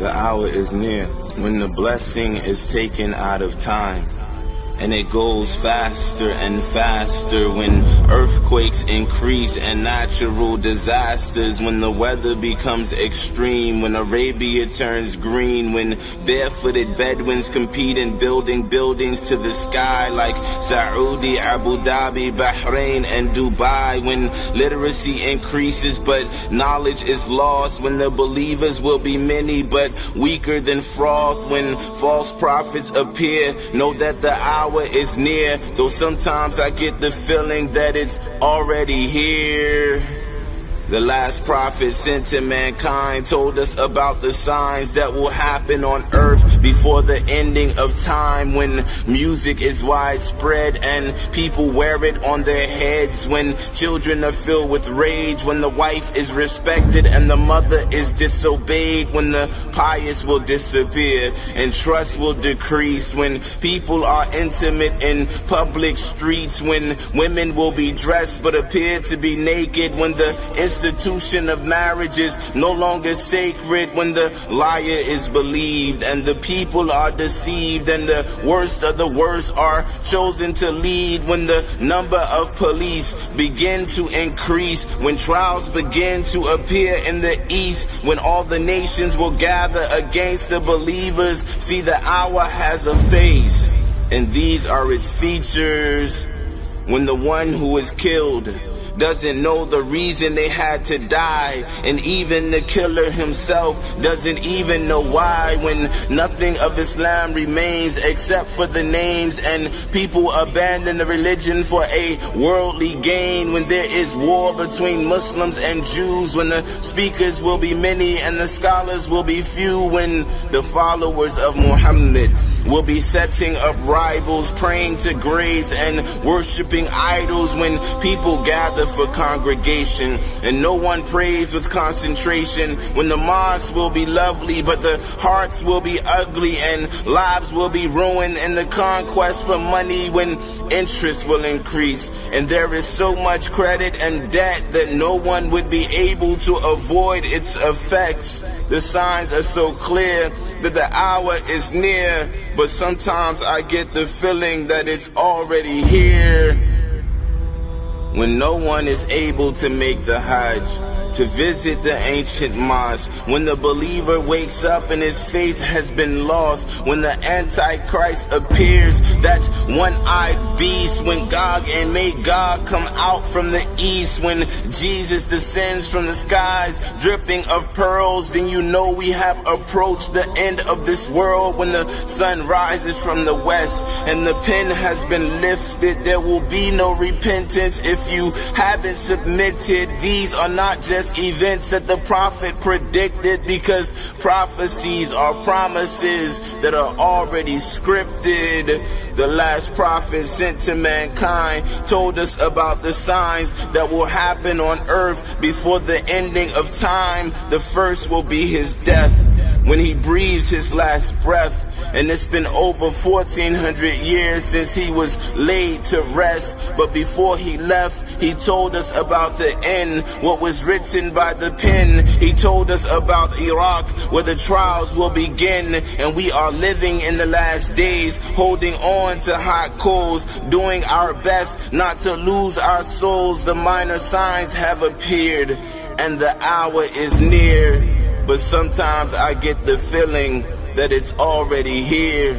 The hour is near when the blessing is taken out of time. And it goes faster and faster when earthquakes increase and natural disasters, when the weather becomes extreme, when Arabia turns green, when barefooted Bedouins compete in building buildings to the sky like Saudi, Abu Dhabi, Bahrain, and Dubai, when literacy increases but knowledge is lost, when the believers will be many but weaker than froth, when false prophets appear. Know that the hour is near, though sometimes I get the feeling that it's already here. The last prophet sent to mankind told us about the signs that will happen on earth before the ending of time, when music is widespread and people wear it on their heads, when children are filled with rage, when the wife is respected and the mother is disobeyed, when the pious will disappear and trust will decrease, when people are intimate in public streets, when women will be dressed but appear to be naked, when the institution of marriage is no longer sacred, when the liar is believed and the people are deceived and the worst of the worst are chosen to lead, when the number of police begin to increase, when trials begin to appear in the east, when all the nations will gather against the believers. See, the hour has a face, and these are its features. When the one who is killed doesn't know the reason they had to die, and even the killer himself doesn't even know why, when nothing of Islam remains except for the names and people abandon the religion for a worldly gain, when there is war between Muslims and Jews, when the speakers will be many and the scholars will be few, when the followers of Muhammad will be setting up rivals, praying to graves and worshiping idols, when people gather for congregation and no one prays with concentration, when the mosque will be lovely but the hearts will be ugly and lives will be ruined in the conquest for money, when interest will increase and there is so much credit and debt that no one would be able to avoid its effects. The signs are so clear that the hour is near, but sometimes I get the feeling that it's already here. When no one is able to make the Hajj, to visit the ancient mosque, when the believer wakes up and his faith has been lost, when the Antichrist appears, that one-eyed beast, when Gog and Magog come out from the east, when Jesus descends from the skies dripping of pearls, then you know we have approached the end of this world. When the sun rises from the west and the pen has been lifted, there will be no repentance if you haven't submitted. These are not just events that the prophet predicted, because prophecies are promises that are already scripted. The last prophet sent to mankind told us about the signs that will happen on earth before the ending of time. The first will be his death, when he breathes his last breath. And it's been over 1400 years since he was laid to rest. But before he left, he told us about the end, what was written by the pen. He told us about Iraq, where the trials will begin. And we are living in the last days, holding on to hot coals, doing our best not to lose our souls. The minor signs have appeared, and the hour is near. But sometimes I get the feeling that it's already here.